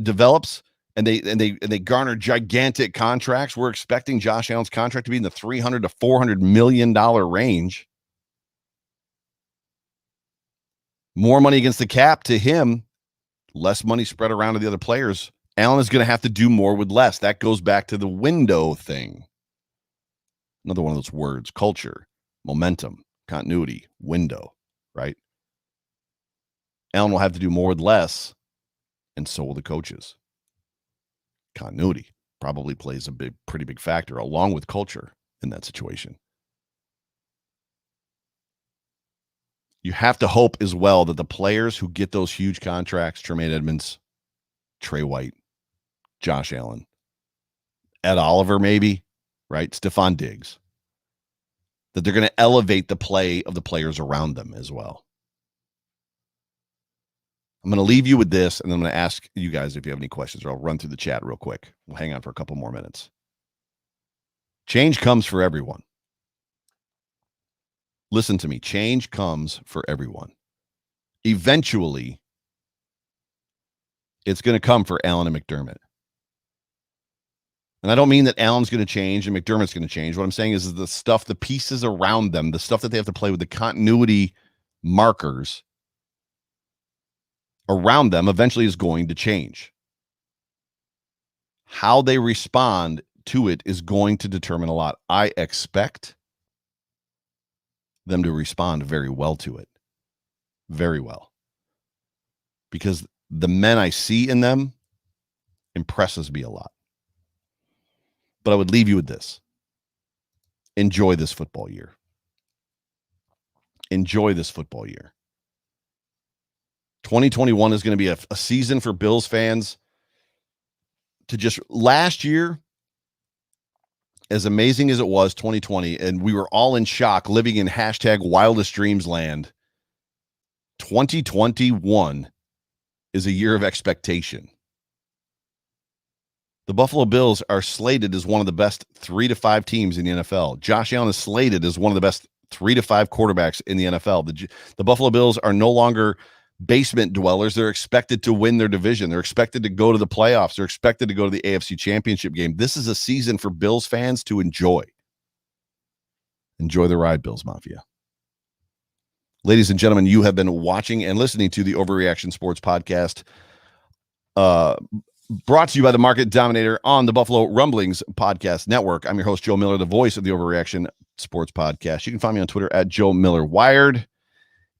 develops, and they garner gigantic contracts, we're expecting Josh Allen's contract to be in the $300 to $400 million range. More money against the cap to him, less money spread around to the other players. Allen is going to have to do more with less. That goes back to the window thing. Another one of those words: culture, momentum, continuity, window, right? Allen will have to do more with less, and so will the coaches. Continuity probably plays a pretty big factor along with culture in that situation. You have to hope as well that the players who get those huge contracts, Tremaine Edmonds, Trey White, Josh Allen, Ed Oliver maybe, right? Stephon Diggs, that they're going to elevate the play of the players around them as well. I'm going to leave you with this, and then I'm going to ask you guys if you have any questions, or I'll run through the chat real quick. We'll hang on for a couple more minutes. Change comes for everyone. Listen to me. Change comes for everyone. eventually it's going to come for Allen and McDermott. And I don't mean that Allen's going to change and McDermott's going to change. What I'm saying is the stuff, the pieces around them, the stuff that they have to play with, the continuity markers around them eventually is going to change. How they respond to it is going to determine a lot. I expect them to respond very well to it. Very well. Because the men I see in them impresses me a lot. But I would leave you with this. Enjoy this football year. Enjoy this football year. 2021 is going to be a season for Bills fans to just last year, as amazing as it was 2020, and we were all in shock living in hashtag wildest dreams land. 2021 is a year of expectation. The Buffalo Bills are slated as one of the best 3 to 5 teams in the NFL. Josh Allen is slated as one of the best 3 to 5 quarterbacks in the NFL. The Buffalo Bills are no longer basement dwellers. They're expected to win their division. They're expected to go to the playoffs. They're expected to go to the AFC Championship game. This is a season for Bills fans to enjoy. Enjoy the ride, Bills Mafia. Ladies and gentlemen, you have been watching and listening to the Overreaction Sports Podcast, brought to you by the Market Dominator on the Buffalo Rumblings Podcast Network. I'm your host, Joe Miller, the voice of the Overreaction Sports Podcast. You can find me on Twitter at Joe Miller Wired.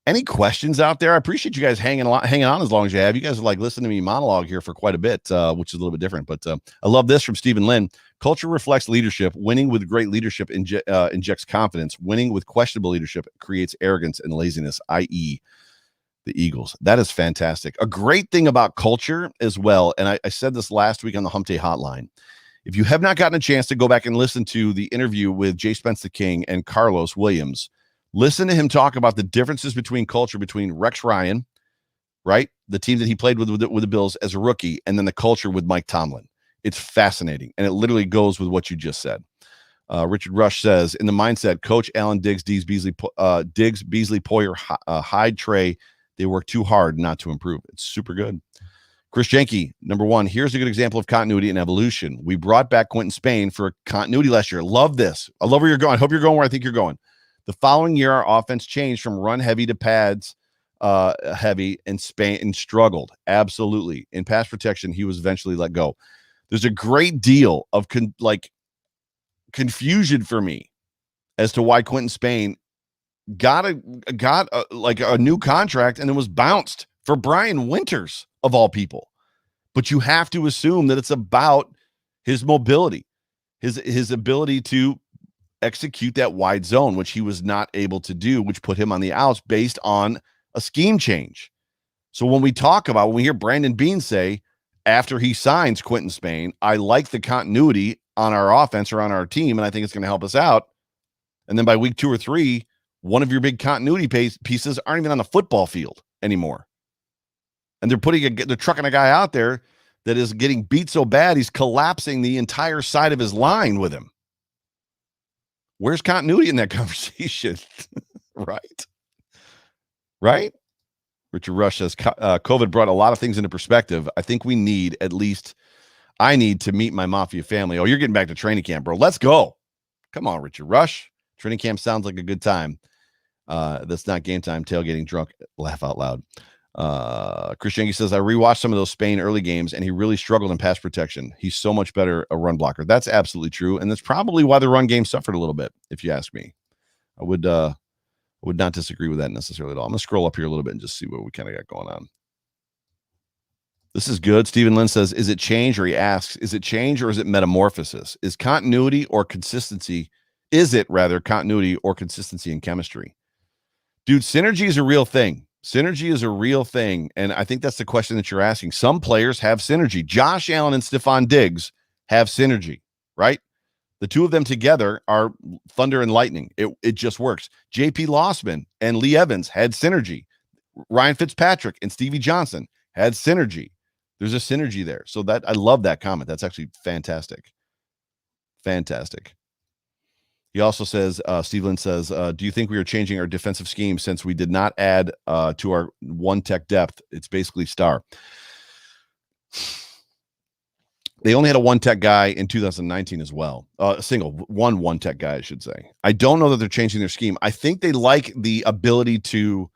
Any questions out there? I appreciate you guys hanging on as long as you have. You guys are like listening to me monologue here for quite a bit, which is a little bit different. But I love this from Stephen Lynn. Culture reflects leadership. Winning with great leadership injects confidence. Winning with questionable leadership creates arrogance and laziness, i.e., the Eagles. That is fantastic. A great thing about culture as well, and I said this last week on the Hump Day Hotline. If you have not gotten a chance to go back and listen to the interview with Jay Spence the King and Carlos Williams, listen to him talk about the differences between culture between Rex Ryan, right? The team that he played with the Bills as a rookie, and then the culture with Mike Tomlin. It's fascinating, and it literally goes with what you just said. Richard Rush says, in the mindset, Coach Allen, Diggs, Beasley, Poyer, Hyde, Trey, they work too hard not to improve. It's super good. Chris Jenke, number one, here's a good example of continuity and evolution. We brought back Quentin Spain for continuity last year. Love this. I love where you're going. I hope you're going where I think you're going. The following year, our offense changed from run heavy to pads heavy, and Spain struggled. Absolutely. In pass protection, he was eventually let go. There's a great deal of confusion for me as to why Quentin Spain got a new contract and then was bounced for Brian Winters of all people. But you have to assume that it's about his mobility, his ability to execute that wide zone, which he was not able to do, which put him on the outs based on a scheme change. So when we hear Brandon Beane say, after he signs Quentin Spain, I like the continuity on our offense or on our team, and I think it's going to help us out. And then by week 2 or 3, one of your big continuity pieces aren't even on the football field anymore. And they're trucking a guy out there that is getting beat so bad, he's collapsing the entire side of his line with him. Where's continuity in that conversation? Right? Richard Rush says, COVID brought a lot of things into perspective. I think I need to meet my Mafia family. Oh, you're getting back to training camp, bro. Let's go. Come on, Richard Rush. Training camp sounds like a good time. That's not game time. Tailgating drunk. Laugh out loud. Chris Jenke says, I rewatched some of those Spain early games, and he really struggled in pass protection. He's so much better a run blocker. That's absolutely true, and that's probably why the run game suffered a little bit, if you ask me. I would not disagree with that necessarily at all. I'm going to scroll up here a little bit and just see what we kind of got going on. This is good. Stephen Lynn says, is it change? Or he asks, is it change or is it metamorphosis? Is continuity or consistency? Is it rather continuity or consistency in chemistry? Dude, synergy is a real thing. Synergy is a real thing. And I think that's the question that you're asking. Some players have synergy. Josh Allen and Stephon Diggs have synergy, right? The two of them together are thunder and lightning. It just works. J.P. Lossman and Lee Evans had synergy. Ryan Fitzpatrick and Stevie Johnson had synergy. There's a synergy there. So that I love that comment. That's actually fantastic. Fantastic. He also says, Steve Lynn says, do you think we are changing our defensive scheme since we did not add to our one tech depth? It's basically star. They only had a one tech guy in 2019 as well. One tech guy, I should say. I don't know that they're changing their scheme. I think they like the ability to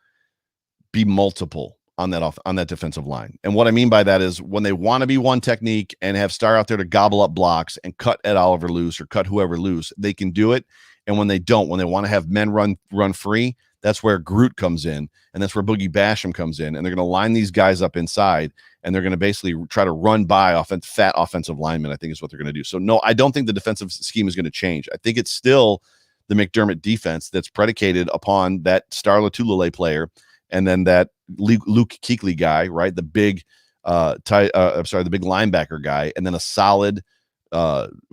be multiple on that defensive line. And what I mean by that is when they want to be one technique and have Star out there to gobble up blocks and cut Ed Oliver loose or cut whoever loose, they can do it. And when they don't, when they want to have men run free, that's where Groot comes in, and that's where Boogie Basham comes in, and they're going to line these guys up inside, and they're going to basically try to run by fat offensive linemen, I think is what they're going to do. So, no, I don't think the defensive scheme is going to change. I think it's still the McDermott defense that's predicated upon that Star Latulele player and then that Luke Kuechly guy, right? The big the big linebacker guy, and then a solid,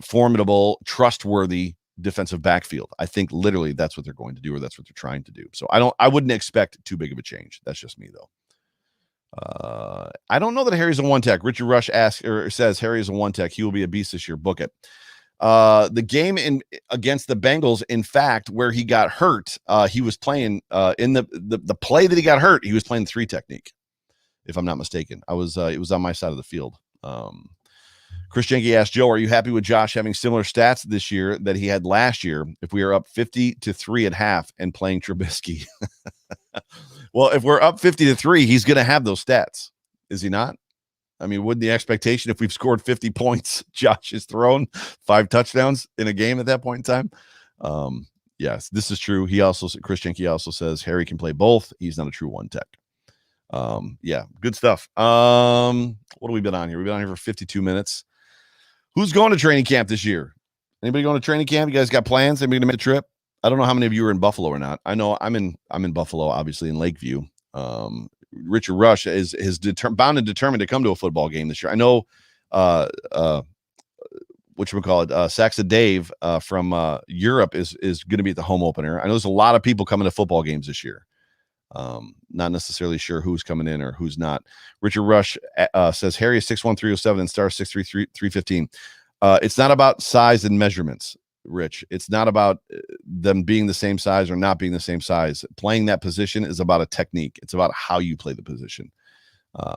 formidable, trustworthy defensive backfield. I think literally that's what they're going to do, or that's what they're trying to do. So I wouldn't expect too big of a change. That's just me though. I don't know that Harry's a one tech. Richard Rush says Harry is a one tech. He will be a beast this year. Book it. The game against the Bengals, in fact, where he got hurt, he was playing in the play that he got hurt. He was playing 3 technique, if I'm not mistaken. It was on my side of the field. Chris Jenke asked Joe, are you happy with Josh having similar stats this year that he had last year if we are up 50-3 at half and playing Trubisky? Well, if we're up 50-3, he's going to have those stats. Is he not? I mean, wouldn't the expectation if we've scored 50 points, Josh has thrown 5 touchdowns in a game at that point in time? Yes, this is true. Chris Jenke also says Harry can play both. He's not a true one tech. Yeah, good stuff. What have we been on here? We've been on here for 52 minutes. Who's going to training camp this year? Anybody going to training camp? You guys got plans? Anybody going to make a trip? I don't know how many of you are in Buffalo or not. I know I'm in Buffalo, obviously in Lakeview. Richard Rush is bound and determined to come to a football game this year. I know Saxa Dave from Europe is going to be at the home opener. I know there's a lot of people coming to football games this year. Not necessarily sure who's coming in or who's not. Richard Rush says Harry is 6'1", 307 and Star 6'3", 315. It's not about size and measurements, Rich. It's not about them being the same size or not being the same size. Playing that position is about a technique. It's about how you play the position.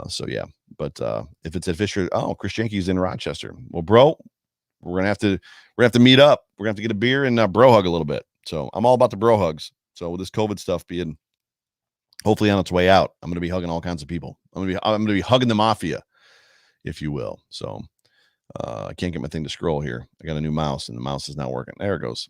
So yeah, but if it's at Fisher, Chris Jenke's in Rochester. Well, bro, we're gonna have to meet up. We're gonna have to get a beer and bro hug a little bit. So I'm all about the bro hugs. So with this COVID stuff being hopefully on its way out, I'm gonna be hugging all kinds of people. I'm gonna be hugging the mafia, if you will. So I can't get my thing to scroll here. I got a new mouse and the mouse is not working. There it goes.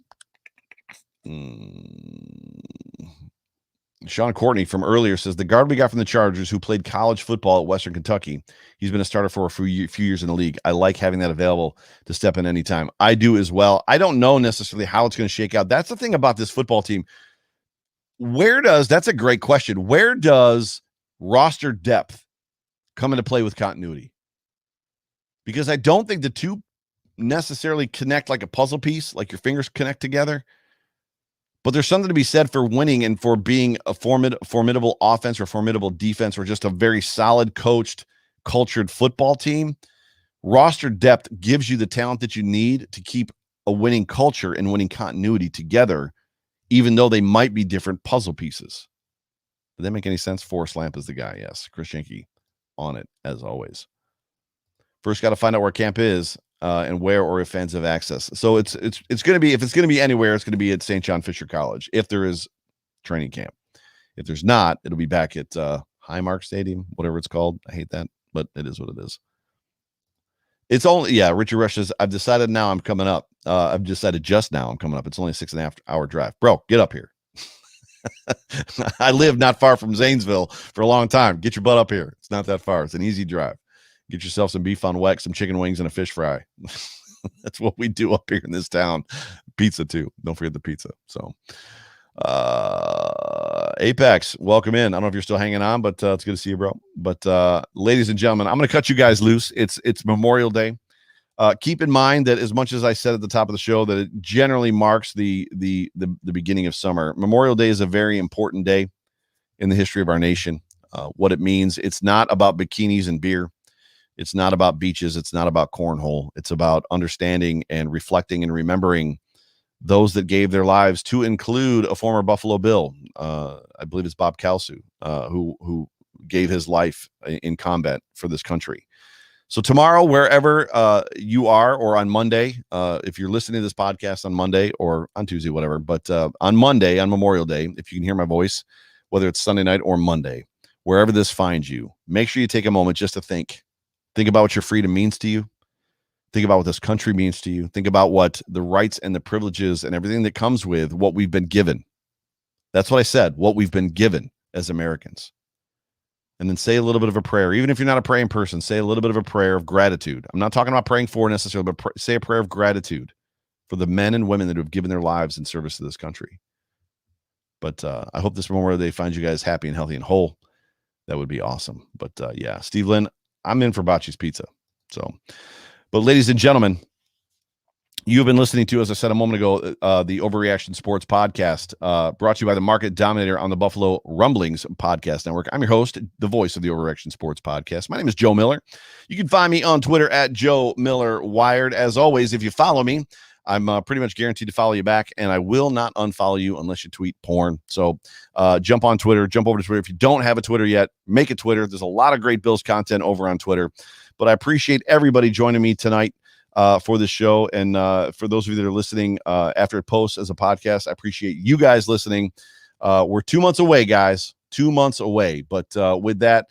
Sean Courtney from earlier says the guard we got from the Chargers who played college football at Western Kentucky. He's been a starter for a few years in the league. I like having that available to step in anytime. I do as well. I don't know necessarily how it's going to shake out. That's the thing about this football team. That's a great question. Where does roster depth come into play with continuity? Because I don't think the two necessarily connect like a puzzle piece, like your fingers connect together. But there's something to be said for winning and for being a formidable offense or formidable defense or just a very solid coached, cultured football team. Roster depth gives you the talent that you need to keep a winning culture and winning continuity together, even though they might be different puzzle pieces. Does that make any sense? Forrest Lamp is the guy. Yes. Chris Jenke on it as always. First, got to find out where camp is and where or if fans have access. So it's going to be, if it's going to be anywhere, it's going to be at St. John Fisher College if there is training camp. If there's not, it'll be back at Highmark Stadium, whatever it's called. I hate that, but it is what it is. It's only, Richard Rush says, I've decided now I'm coming up. I've decided just now I'm coming up. It's only a 6.5 hour drive. Bro, get up here. I lived not far from Zanesville for a long time. Get your butt up here. It's not that far. It's an easy drive. Get yourself some beef on weck, some chicken wings, and a fish fry. That's what we do up here in this town. Pizza, too. Don't forget the pizza. So, Apex, welcome in. I don't know if you're still hanging on, but it's good to see you, bro. But ladies and gentlemen, I'm going to cut you guys loose. It's Memorial Day. Keep in mind that as much as I said at the top of the show that it generally marks the beginning of summer, Memorial Day is a very important day in the history of our nation. What it means, it's not about bikinis and beer. It's not about beaches. It's not about cornhole. It's about understanding and reflecting and remembering those that gave their lives, to include a former Buffalo Bill. I believe it's Bob Kalsu, who gave his life in combat for this country. So tomorrow, wherever you are, or on Monday, if you're listening to this podcast on Monday or on Tuesday, whatever, but on Monday, on Memorial Day, if you can hear my voice, whether it's Sunday night or Monday, wherever this finds you, make sure you take a moment just to think about what your freedom means to you. Think about what this country means to you. Think about what the rights and the privileges and everything that comes with what we've been given. That's what I said, what we've been given as Americans. And then say a little bit of a prayer. Even if you're not a praying person, say a little bit of a prayer of gratitude. I'm not talking about praying for necessarily, but say a prayer of gratitude for the men and women that have given their lives in service to this country. But I hope this Memorial Day finds you guys happy and healthy and whole. That would be awesome. But yeah, Steve Lynn, I'm in for Bocce's Pizza. So, but ladies and gentlemen, you've been listening to, as I said a moment ago, the Overreaction Sports Podcast, brought to you by the Market Dominator on the Buffalo Rumblings Podcast Network. I'm your host, the voice of the Overreaction Sports Podcast. My name is Joe Miller. You can find me on Twitter at Joe Miller Wired. As always, if you follow me, I'm pretty much guaranteed to follow you back, and I will not unfollow you unless you tweet porn. So jump on Twitter, jump over to Twitter. If you don't have a Twitter yet, make a Twitter. There's a lot of great Bills content over on Twitter. But I appreciate everybody joining me tonight for this show. And for those of you that are listening after it posts as a podcast, I appreciate you guys listening. We're 2 months away, guys, 2 months away. But with that,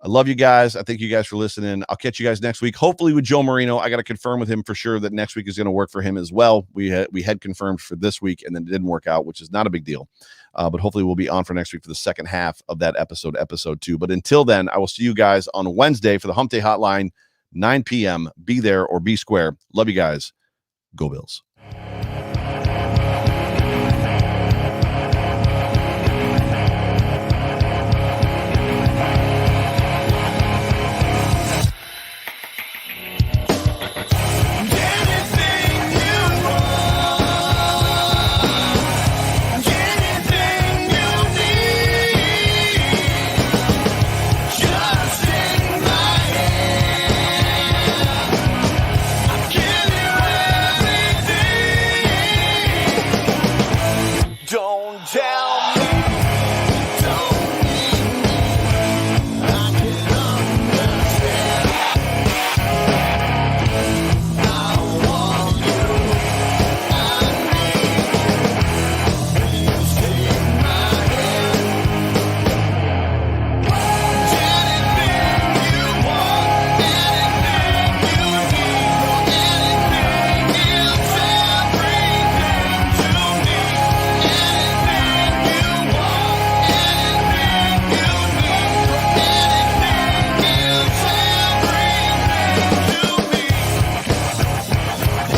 I love you guys. I thank you guys for listening. I'll catch you guys next week, hopefully with Joe Marino. I got to confirm with him for sure that next week is going to work for him as well. We had confirmed for this week, and then it didn't work out, which is not a big deal. But hopefully we'll be on for next week for the second half of that episode 2. But until then, I will see you guys on Wednesday for the Hump Day Hotline, 9 p.m. Be there or be square. Love you guys. Go Bills.